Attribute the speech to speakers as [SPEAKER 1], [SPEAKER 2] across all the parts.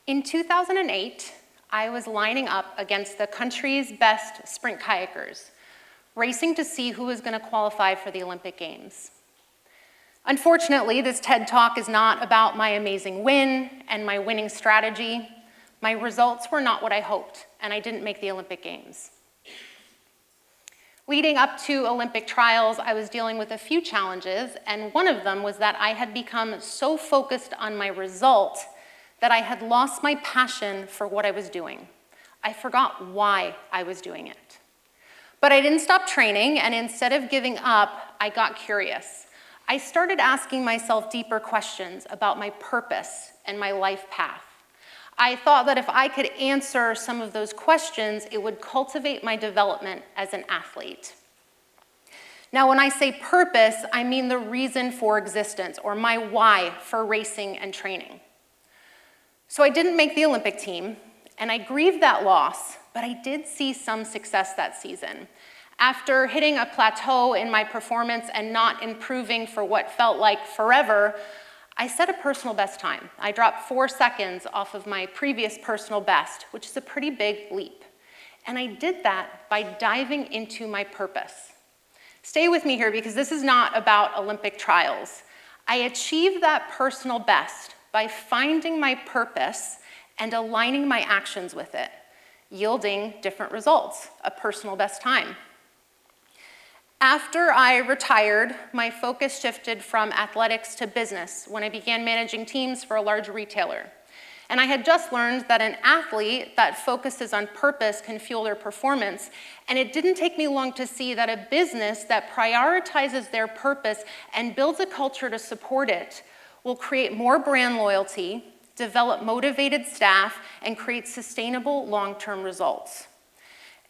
[SPEAKER 1] In 2008, I was lining up against the country's best sprint kayakers, racing to see who was going to qualify for the Olympic Games. Unfortunately, this TED Talk is not about my amazing win and my winning strategy. My results were not what I hoped, and I didn't make the Olympic Games. Leading up to Olympic trials, I was dealing with a few challenges, and one of them was that I had become so focused on my result that I had lost my passion for what I was doing. I forgot why I was doing it. But I didn't stop training, and instead of giving up, I got curious. I started asking myself deeper questions about my purpose and my life path. I thought that if I could answer some of those questions, it would cultivate my development as an athlete. Now, when I say purpose, I mean the reason for existence, or my why for racing and training. So I didn't make the Olympic team, and I grieved that loss, but I did see some success that season. After hitting a plateau in my performance and not improving for what felt like forever, I set a personal best time. I dropped 4 seconds off of my previous personal best, which is a pretty big leap. And I did that by diving into my purpose. Stay with me here because this is not about Olympic trials. I achieved that personal best by finding my purpose and aligning my actions with it, yielding different results, a personal best time. After I retired, my focus shifted from athletics to business when I began managing teams for a large retailer. And I had just learned that an athlete that focuses on purpose can fuel their performance, and it didn't take me long to see that a business that prioritizes their purpose and builds a culture to support it will create more brand loyalty, develop motivated staff, and create sustainable long-term results.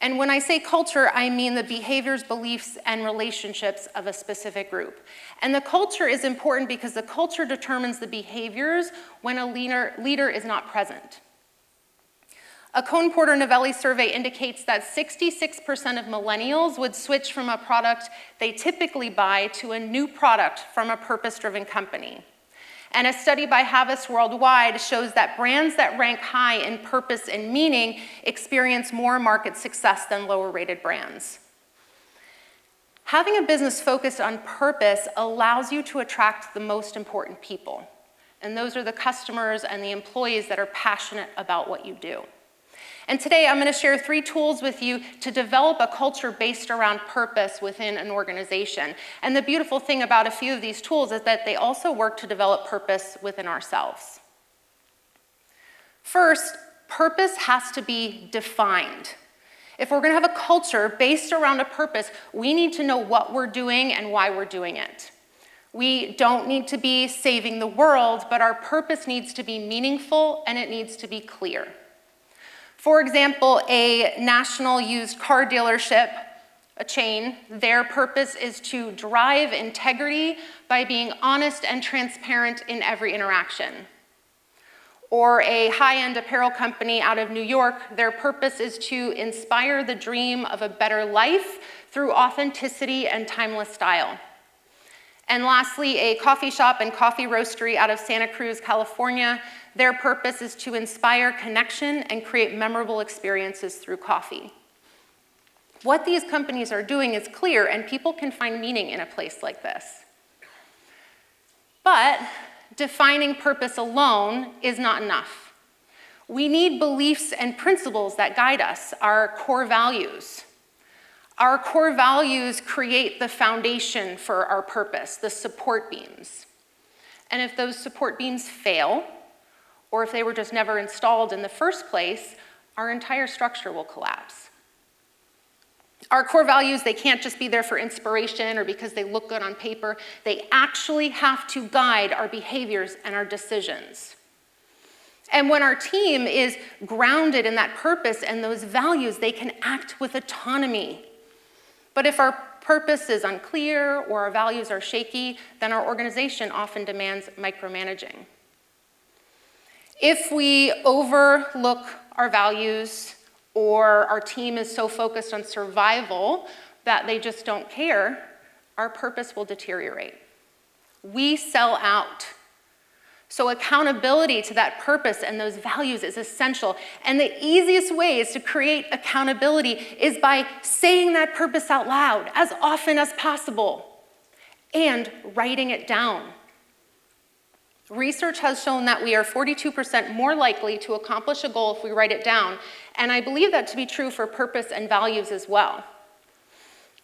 [SPEAKER 1] And when I say culture, I mean the behaviors, beliefs, and relationships of a specific group. And the culture is important because the culture determines the behaviors when a leader is not present. A Cohn-Porter-Novelli survey indicates that 66% of millennials would switch from a product they typically buy to a new product from a purpose-driven company. And a study by Havas Worldwide shows that brands that rank high in purpose and meaning experience more market success than lower-rated brands. Having a business focused on purpose allows you to attract the most important people. And those are the customers and the employees that are passionate about what you do. And today I'm going to share 3 tools with you to develop a culture based around purpose within an organization. And the beautiful thing about a few of these tools is that they also work to develop purpose within ourselves. First, purpose has to be defined. If we're going to have a culture based around a purpose, we need to know what we're doing and why we're doing it. We don't need to be saving the world, but our purpose needs to be meaningful and it needs to be clear. For example, a national used car dealership, a chain, their purpose is to drive integrity by being honest and transparent in every interaction. Or a high-end apparel company out of New York, their purpose is to inspire the dream of a better life through authenticity and timeless style. And lastly, a coffee shop and coffee roastery out of Santa Cruz, California, their purpose is to inspire connection and create memorable experiences through coffee. What these companies are doing is clear, and people can find meaning in a place like this. But defining purpose alone is not enough. We need beliefs and principles that guide us, our core values. Our core values create the foundation for our purpose, the support beams. And if those support beams fail, or if they were just never installed in the first place, our entire structure will collapse. Our core values, they can't just be there for inspiration or because they look good on paper. They actually have to guide our behaviors and our decisions. And when our team is grounded in that purpose and those values, they can act with autonomy. But if our purpose is unclear or our values are shaky, then our organization often demands micromanaging. If we overlook our values or our team is so focused on survival that they just don't care, our purpose will deteriorate. We sell out. So accountability to that purpose and those values is essential. And the easiest ways to create accountability is by saying that purpose out loud as often as possible and writing it down. Research has shown that we are 42% more likely to accomplish a goal if we write it down, and I believe that to be true for purpose and values as well.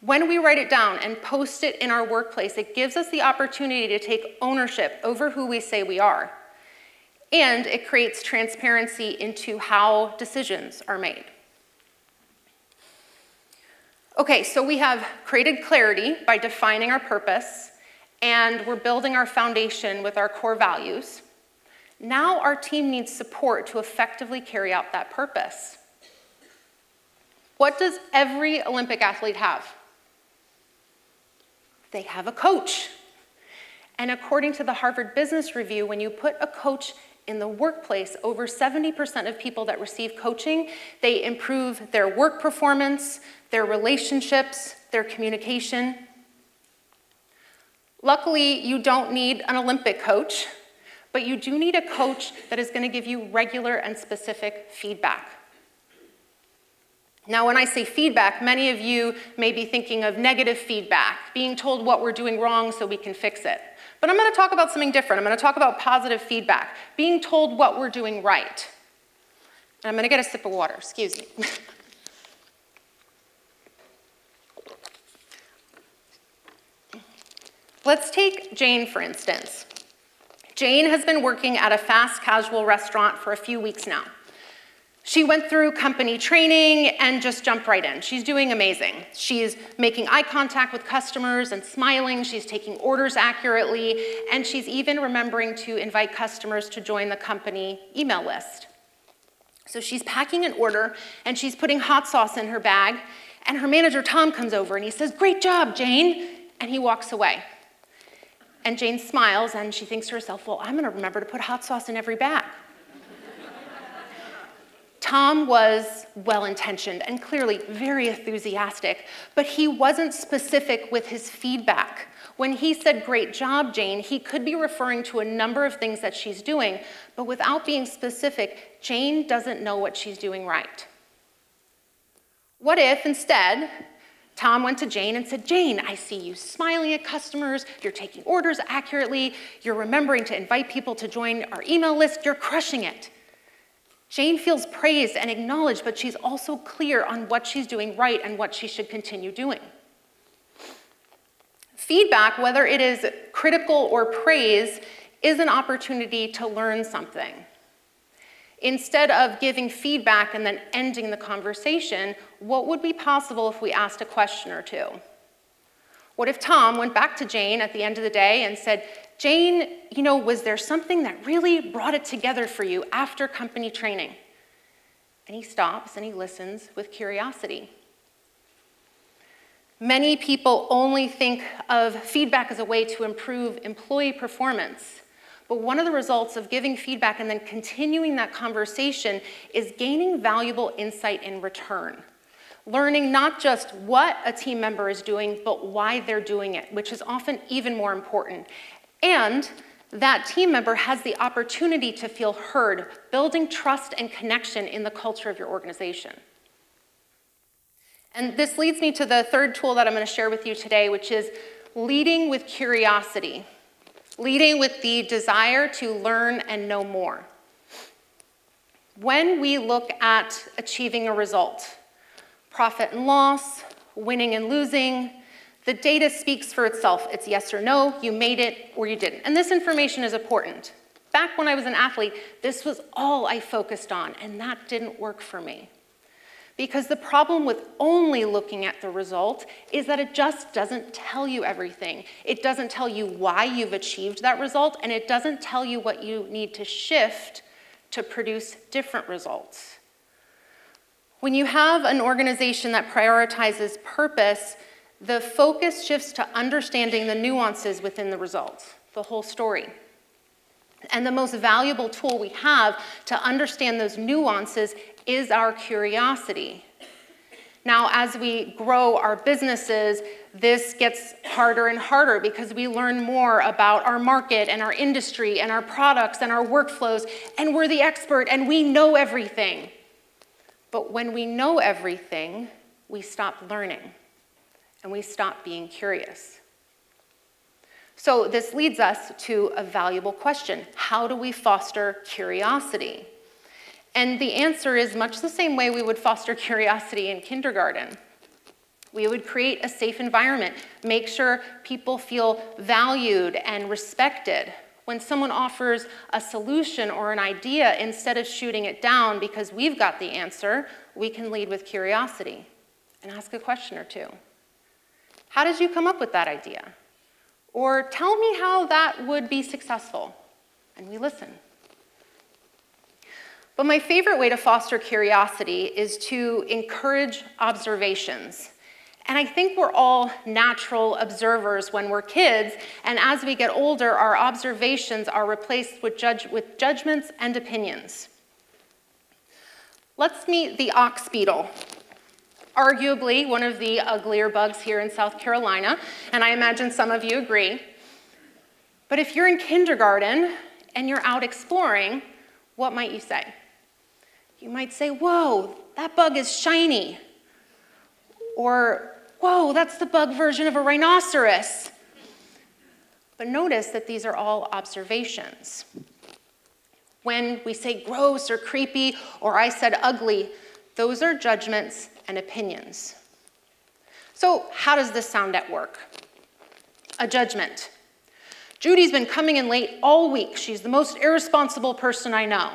[SPEAKER 1] When we write it down and post it in our workplace, it gives us the opportunity to take ownership over who we say we are, and it creates transparency into how decisions are made. Okay, so we have created clarity by defining our purpose, and we're building our foundation with our core values. Now our team needs support to effectively carry out that purpose. What does every Olympic athlete have? They have a coach. And according to the Harvard Business Review, when you put a coach in the workplace, over 70% of people that receive coaching, they improve their work performance, their relationships, their communication. Luckily, you don't need an Olympic coach, but you do need a coach that is going to give you regular and specific feedback. Now, when I say feedback, many of you may be thinking of negative feedback, being told what we're doing wrong so we can fix it. But I'm going to talk about something different. I'm going to talk about positive feedback, being told what we're doing right. And I'm going to get a sip of water, excuse me. Let's take Jane, for instance. Jane has been working at a fast casual restaurant for a few weeks now. She went through company training and just jumped right in. She's doing amazing. She's making eye contact with customers and smiling. She's taking orders accurately, and she's even remembering to invite customers to join the company email list. So she's packing an order, and she's putting hot sauce in her bag, and her manager, Tom, comes over, and he says, "Great job, Jane," and he walks away. And Jane smiles, and she thinks to herself, well, I'm going to remember to put hot sauce in every bag. Tom was well-intentioned and clearly very enthusiastic, but he wasn't specific with his feedback. When he said, "Great job, Jane," he could be referring to a number of things that she's doing, but without being specific, Jane doesn't know what she's doing right. What if, instead, Tom went to Jane and said, "Jane, I see you smiling at customers, you're taking orders accurately, you're remembering to invite people to join our email list, you're crushing it." Jane feels praised and acknowledged, but she's also clear on what she's doing right and what she should continue doing. Feedback, whether it is critical or praise, is an opportunity to learn something. Instead of giving feedback and then ending the conversation, what would be possible if we asked a question or two? What if Tom went back to Jane at the end of the day and said, "Jane, was there something that really brought it together for you after company training?" And he stops and he listens with curiosity. Many people only think of feedback as a way to improve employee performance. But one of the results of giving feedback and then continuing that conversation is gaining valuable insight in return. Learning not just what a team member is doing, but why they're doing it, which is often even more important. And that team member has the opportunity to feel heard, building trust and connection in the culture of your organization. And this leads me to the third tool that I'm going to share with you today, which is leading with curiosity. Leading with the desire to learn and know more. When we look at achieving a result, profit and loss, winning and losing, the data speaks for itself. It's yes or no, you made it or you didn't. And this information is important. Back when I was an athlete, this was all I focused on, and that didn't work for me. Because the problem with only looking at the result is that it just doesn't tell you everything. It doesn't tell you why you've achieved that result, and it doesn't tell you what you need to shift to produce different results. When you have an organization that prioritizes purpose, the focus shifts to understanding the nuances within the results, the whole story. And the most valuable tool we have to understand those nuances is our curiosity. Now, as we grow our businesses, this gets harder and harder because we learn more about our market and our industry and our products and our workflows, and we're the expert and we know everything. But when we know everything, we stop learning and we stop being curious. So this leads us to a valuable question. How do we foster curiosity? And the answer is much the same way we would foster curiosity in kindergarten. We would create a safe environment, make sure people feel valued and respected. When someone offers a solution or an idea, instead of shooting it down because we've got the answer, we can lead with curiosity and ask a question or two. How did you come up with that idea? Or tell me how that would be successful. And we listen. But my favorite way to foster curiosity is to encourage observations. And I think we're all natural observers when we're kids, and as we get older, our observations are replaced with judgments and opinions. Let's meet the ox beetle. Arguably one of the uglier bugs here in South Carolina, and I imagine some of you agree. But if you're in kindergarten and you're out exploring, what might you say? You might say, whoa, that bug is shiny. Or, whoa, that's the bug version of a rhinoceros. But notice that these are all observations. When we say gross or creepy, or I said ugly, those are judgments and opinions. So how does this sound at work? A judgment. Judy's been coming in late all week. She's the most irresponsible person I know.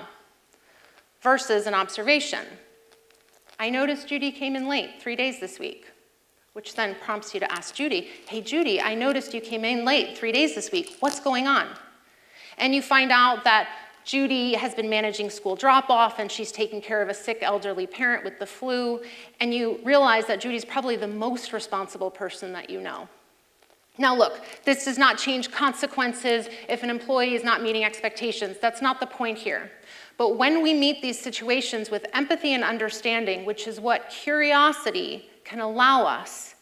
[SPEAKER 1] Versus an observation. I noticed Judy came in late 3 days this week, which then prompts you to ask Judy, hey Judy, I noticed you came in late 3 days this week. What's going on? And you find out that Judy has been managing school drop-off and she's taking care of a sick elderly parent with the flu, and you realize that Judy's probably the most responsible person that you know. Now look, this does not change consequences if an employee is not meeting expectations. That's not the point here. But when we meet these situations with empathy and understanding, which is what curiosity can allow us,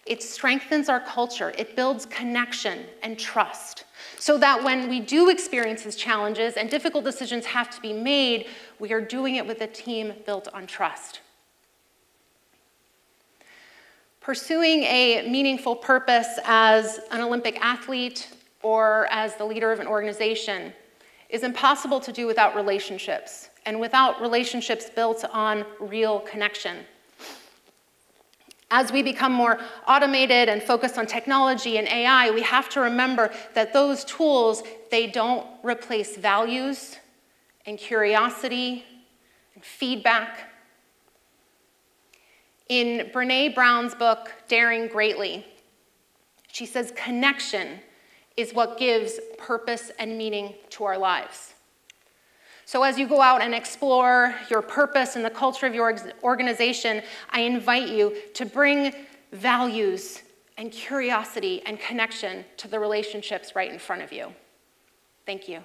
[SPEAKER 1] it strengthens our culture. It builds connection and trust. So that when we do experience these challenges and difficult decisions have to be made, we are doing it with a team built on trust. Pursuing a meaningful purpose as an Olympic athlete or as the leader of an organization is impossible to do without relationships, and without relationships built on real connection. As we become more automated and focused on technology and AI, we have to remember that those tools, they don't replace values and curiosity and feedback. In Brené Brown's book, Daring Greatly, she says connection is what gives purpose and meaning to our lives. So as you go out and explore your purpose and the culture of your organization, I invite you to bring values and curiosity and connection to the relationships right in front of you. Thank you.